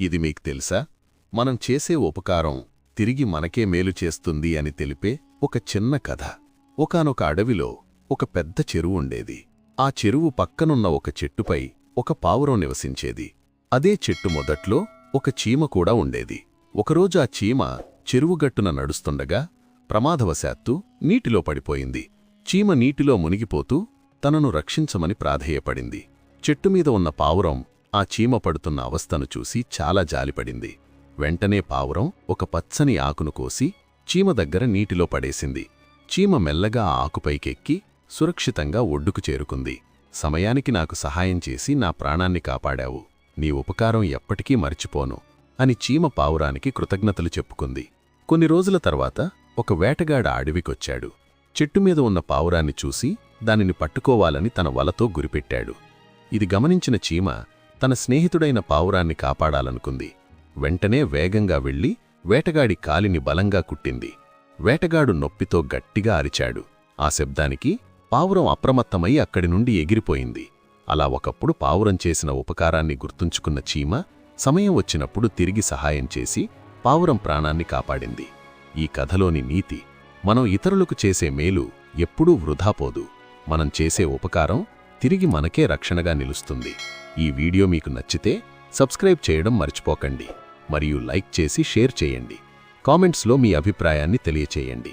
ఇది మీకు తెలుసా? మనం చేసే ఉపకారం తిరిగి మనకే మేలు చేస్తుంది అని తెలిపే ఒక చిన్న కథ. ఒకానొక అడవిలో ఒక పెద్ద చెరువు ఉండేది. ఆ చెరువు పక్కనున్న ఒక చెట్టుపై ఒక పావురం నివసించేది. అదే చెట్టు మొదట్లో ఒక చీమ కూడా ఉండేది. ఒకరోజు ఆ చీమ చెరువుగట్టున నడుస్తుండగా ప్రమాదవశాత్తు నీటిలో పడిపోయింది. చీమ నీటిలో మునిగిపోతూ తనను రక్షించమని ప్రాధేయపడింది. చెట్టుమీద ఉన్న పావురం ఆ చీమ పడుతున్న అవస్థను చూసి చాలా జాలిపడింది. వెంటనే పావురం ఒక పచ్చని ఆకును కోసి చీమ దగ్గర నీటిలో పడేసింది. చీమ మెల్లగా ఆ ఆకుపైకెక్కి సురక్షితంగా ఒడ్డుకు చేరుకుంది. సమయానికి నాకు సహాయం చేసి నా ప్రాణాన్ని కాపాడావు. నీ ఉపకారం ఎప్పటికీ మరిచిపోను అని చీమ పావురానికి కృతజ్ఞతలు చెప్పుకుంది. కొన్ని రోజుల తర్వాత ఒక వేటగాడ అడవికొచ్చాడు. చెట్టుమీద ఉన్న పావురాన్ని చూసి దానిని పట్టుకోవాలని తన వలతో గురిపెట్టాడు. ఇది గమనించిన చీమ తన స్నేహితుడైన పావురాన్ని కాపాడాలనుకుంది. వెంటనే వేగంగా వెళ్లి వేటగాడి కాలిని బలంగా కుట్టింది. వేటగాడు నొప్పితో గట్టిగా అరిచాడు. ఆ శబ్దానికి పావురం అప్రమత్తమై అక్కడి నుండి ఎగిరిపోయింది. అలా ఒకప్పుడు పావురం చేసిన ఉపకారాన్ని గుర్తుంచుకున్న చీమ సమయం వచ్చినప్పుడు తిరిగి సహాయం చేసి పావురం ప్రాణాన్ని కాపాడింది. ఈ కథలోని నీతి: మనం ఇతరులకు చేసే మేలు ఎప్పుడూ వృధాపోదు. మనం చేసే ఉపకారం తిరిగి మనకే రక్షణగా నిలుస్తుంది. ఈ వీడియో మీకు నచ్చితే సబ్స్క్రైబ్ చేయడం మర్చిపోకండి. మరియు లైక్ చేసి షేర్ చేయండి. కామెంట్స్లో మీ అభిప్రాయాన్ని తెలియచేయండి.